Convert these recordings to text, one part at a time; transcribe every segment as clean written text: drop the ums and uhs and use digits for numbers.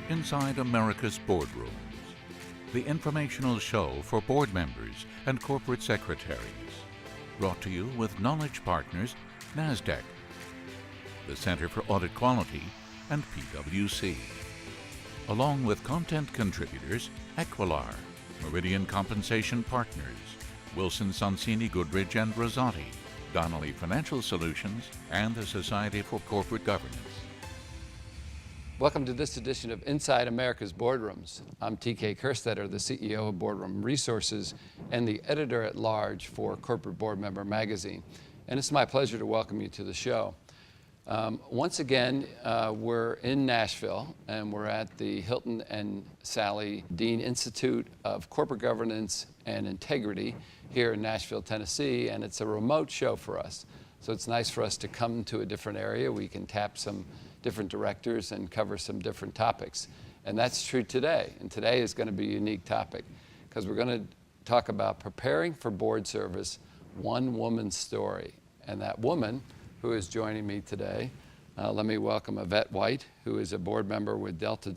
Inside America's Boardrooms, the informational show for board members and corporate secretaries. Brought to you with knowledge partners NASDAQ, the Center for Audit Quality, and PwC. Along with content contributors Equilar, Meridian Compensation Partners, Wilson Sonsini Goodrich and Rosati, Donnelly Financial Solutions, and the Society for Corporate Governance. Welcome to this edition of Inside America's Boardrooms. I'm TK Kerstetter, the CEO of Boardroom Resources and the editor-at-large for Corporate Board Member magazine. And it's my pleasure to welcome you to the show. Once again, we're in Nashville, and we're at the Hilton and Sally Dean Institute of Corporate Governance and Integrity here in Nashville, Tennessee, and it's a remote show for us. So it's nice for us to come to a different area. We can tap some different directors and cover some different topics. And that's true today. And today is going to be a unique topic because we're going to talk about preparing for board service, one woman's story. And that woman who is joining me today, let me welcome Evette White, who is a board member with Delta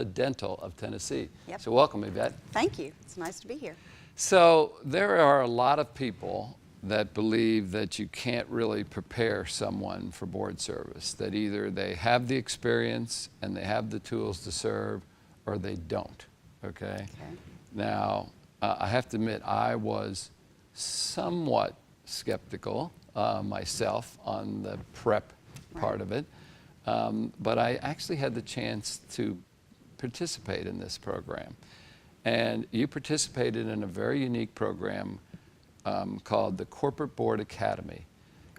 Dental of Tennessee. Yep. So welcome, Evette. Thank you. It's nice to be here. So there are a lot of people that believe that you can't really prepare someone for board service, that either they have the experience and they have the tools to serve, or they don't, okay? Now, I have to admit, I was somewhat skeptical myself on the prep part of it, but I actually had the chance to participate in this program. And you participated in a very unique program called the Corporate Board Academy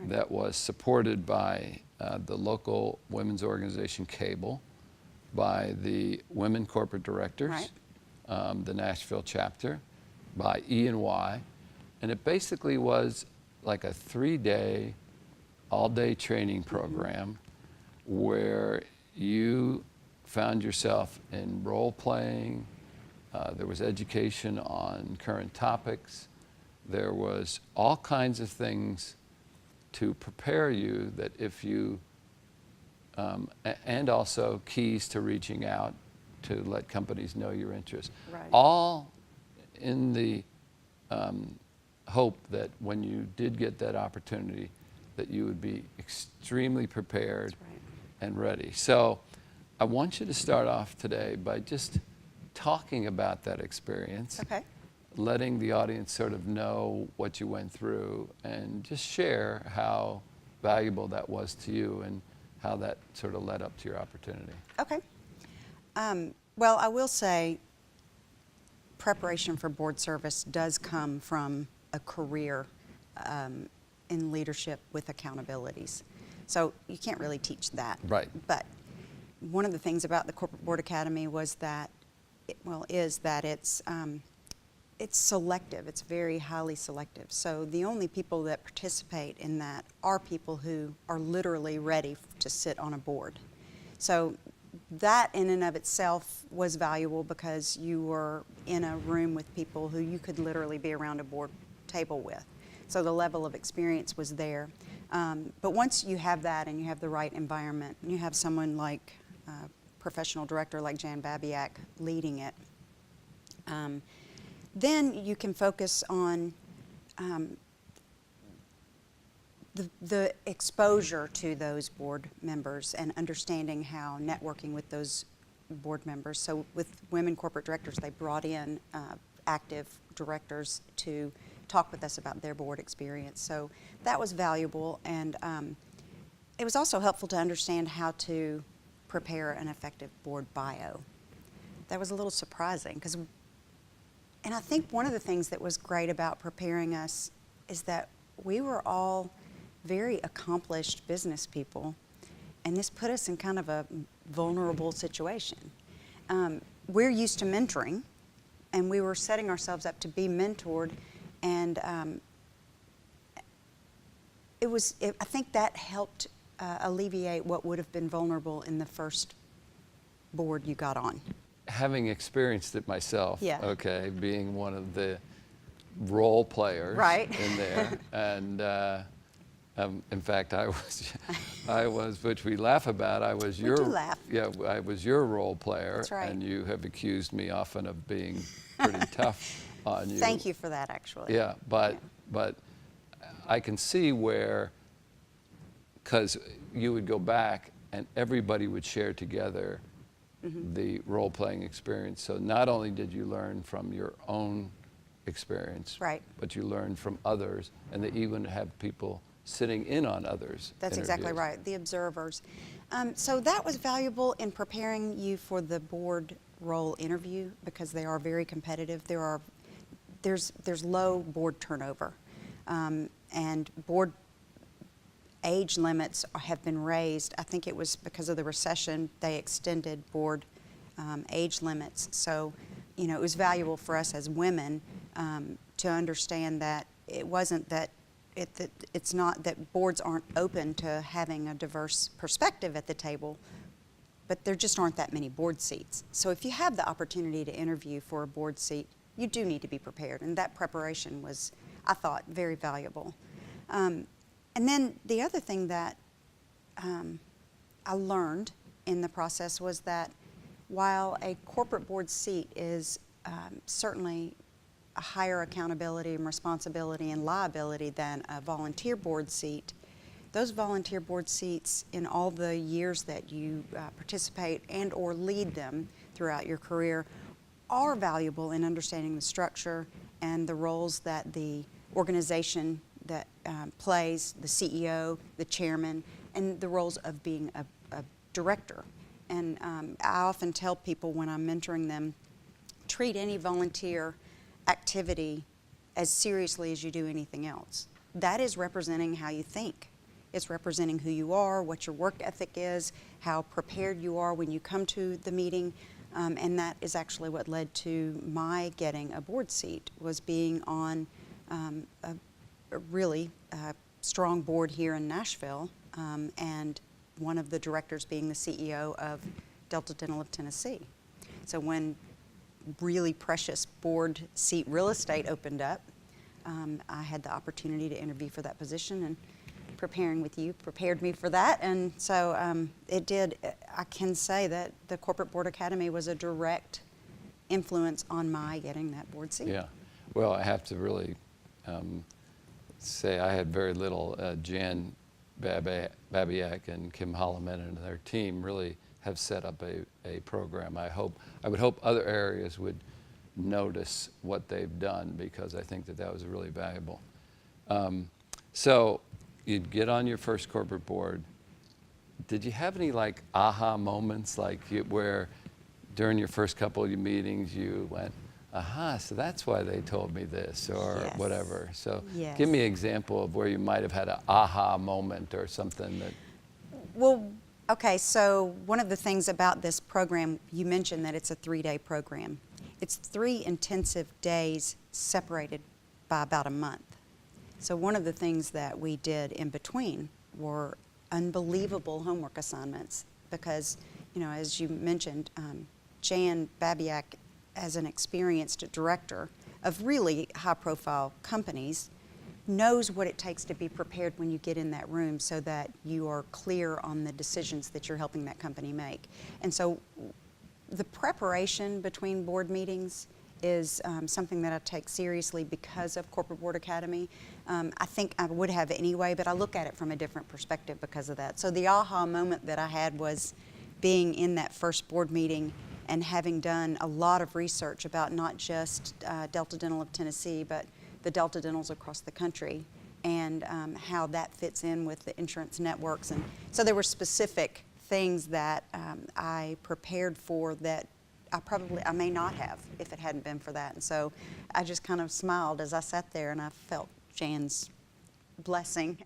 that was supported by the local women's organization Cable, by the Women Corporate Directors, the Nashville chapter, by E&Y, and it basically was like a 3-day, all-day training program where you found yourself in role-playing. There was education on current topics. There was all kinds of things to prepare you that if you, and also keys to reaching out to let companies know your interest. All in the hope that when you did get that opportunity, that you would be extremely prepared and ready. So I want you to start off today by just talking about that experience. Letting the audience sort of know what you went through and just share how valuable that was to you and how that sort of led up to your opportunity. Well, I will say preparation for board service does come from a career in leadership with accountabilities. So you can't really teach that. But one of the things about the Corporate Board Academy was that, it's selective. It's very highly selective. So the only people that participate in that are people who are literally ready to sit on a board. So that in and of itself was valuable because you were in a room with people who you could literally be around a board table with. So the level of experience was there. But once you have that and you have the right environment, and you have someone like a professional director like Jan Babiak leading it, then you can focus on the exposure to those board members and understanding how networking with those board members. So with Women Corporate Directors, they brought in active directors to talk with us about their board experience. So that was valuable, and it was also helpful to understand how to prepare an effective board bio. That was a little surprising because. And I think one of the things that was great about preparing us is that we were all very accomplished business people, and this put us in kind of a vulnerable situation. We're used to mentoring, and we were setting ourselves up to be mentored, and I think that helped alleviate what would have been vulnerable in the first board you got on. Having experienced it myself, okay, being one of the role players in there, and In fact, I was, which we laugh about. I was your, do laugh. yeah, I was your role player, That's right. and you have accused me often of being pretty tough on you. Thank you for that, actually. Yeah, but I can see where, because you would go back and everybody would share together the role-playing experience. So not only did you learn from your own experience, Right. but you learned from others, and that you would have people sitting in on others. That's exactly interviews. right, the observers. So that was valuable in preparing you for the board role interview because they are very competitive. There's low board turnover, and board age limits have been raised. I think it was because of the recession they extended board age limits. So, you know, it was valuable for us as women to understand that it wasn't that it's not that boards aren't open to having a diverse perspective at the table, but there just aren't that many board seats. So if you have the opportunity to interview for a board seat, you do need to be prepared, and that preparation was, I thought, very valuable. And then the other thing that I learned in the process was that while a corporate board seat is certainly a higher accountability and responsibility and liability than a volunteer board seat, those volunteer board seats in all the years that you participate and or lead them throughout your career are valuable in understanding the structure and the roles that the organization that plays, the CEO, the chairman, and the roles of being a director. And I often tell people when I'm mentoring them, treat any volunteer activity as seriously as you do anything else. That is representing how you think. It's representing who you are, what your work ethic is, how prepared you are when you come to the meeting, and that is actually what led to my getting a board seat, was being on a really strong board here in Nashville, and one of the directors being the CEO of Delta Dental of Tennessee. So when really precious board seat real estate opened up, I had the opportunity to interview for that position, and preparing with you prepared me for that. And so it did, I can say that the Corporate Board Academy was a direct influence on my getting that board seat. Yeah, well, I have to really say I had very little. Jan Babiak and Kim Holloman and their team really have set up a program. I would hope other areas would notice what they've done, because I think that was really valuable. So you'd get on your first corporate board. Did you have any like aha moments, like where during your first couple of meetings you went, aha, so that's why they told me this, or Yes. whatever? So Yes. give me an example of where you might have had an aha moment or something that. Well, okay, so one of the things about this program, you mentioned that it's a 3-day program. It's 3 intensive days separated by about a month. So one of the things that we did in between were unbelievable homework assignments because, you know, as you mentioned, Jan Babiak, as an experienced director of really high-profile companies, knows what it takes to be prepared when you get in that room so that you are clear on the decisions that you're helping that company make. And so the preparation between board meetings is something that I take seriously because of Corporate Board Academy. I think I would have anyway, but I look at it from a different perspective because of that. So the aha moment that I had was being in that first board meeting and having done a lot of research about not just Delta Dental of Tennessee, but the Delta Dentals across the country, and how that fits in with the insurance networks. And so there were specific things that I prepared for that I may not have if it hadn't been for that. And so I just kind of smiled as I sat there, and I felt Jan's blessing.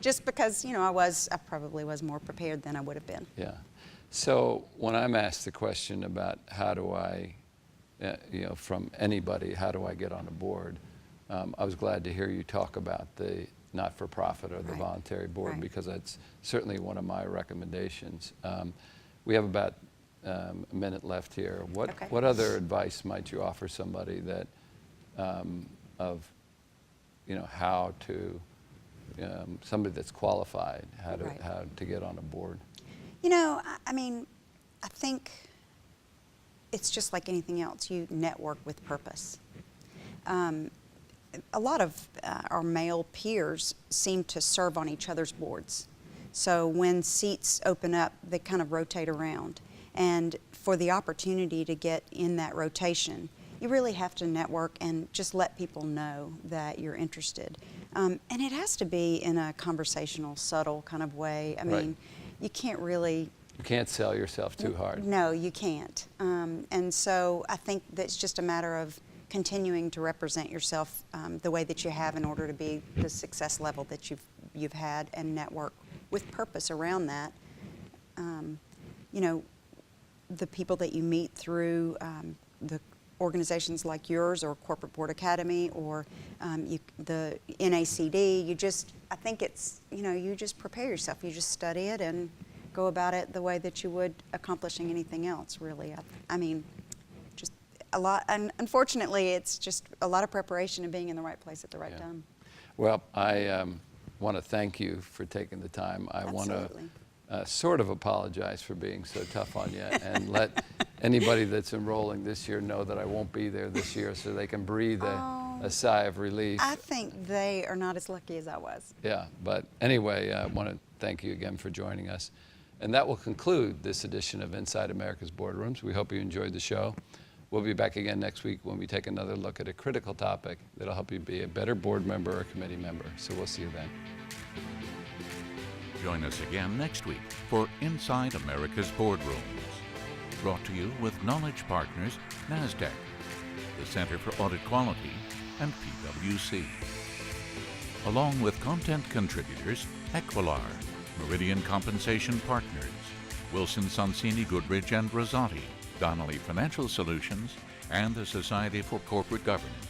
Just because, you know, I probably was more prepared than I would have been. Yeah. So when I'm asked the question about how do I, you know, from anybody, how do I get on a board, I was glad to hear you talk about the not-for-profit or the Right. voluntary board, Right. because that's certainly one of my recommendations. We have about a minute left here. Okay. What other advice might you offer somebody that of, you know, how to somebody that's qualified, how Right. to get on a board? You know, I mean, I think it's just like anything else. You network with purpose. A lot of our male peers seem to serve on each other's boards. So when seats open up, they kind of rotate around. And for the opportunity to get in that rotation, you really have to network and just let people know that you're interested. And it has to be in a conversational, subtle kind of way. I Right. mean, you can't really... You can't sell yourself too hard. No, you can't. And so I think that's just a matter of continuing to represent yourself the way that you have in order to be the success level that you've had, and network with purpose around that. You know, the people that you meet through the organizations like yours, or Corporate Board Academy, or the NACD, I think it's, you know, you just prepare yourself. You just study it and go about it the way that you would accomplishing anything else, really. I mean, just a lot, and unfortunately, it's just a lot of preparation and being in the right place at the right time. Well, I want to thank you for taking the time. I want to sort of apologize for being so tough on you, and let anybody that's enrolling this year know that I won't be there this year, so they can breathe a sigh of relief. I think they are not as lucky as I was. Yeah, but anyway, I want to thank you again for joining us. And that will conclude this edition of Inside America's Boardrooms. We hope you enjoyed the show. We'll be back again next week when we take another look at a critical topic that'll help you be a better board member or committee member. So we'll see you then. Join us again next week for Inside America's Boardrooms. Brought to you with Knowledge Partners, NASDAQ, the Center for Audit Quality, and PwC. Along with content contributors Equilar, Meridian Compensation Partners, Wilson Sonsini Goodrich and Rosati, Donnelly Financial Solutions, and the Society for Corporate Governance.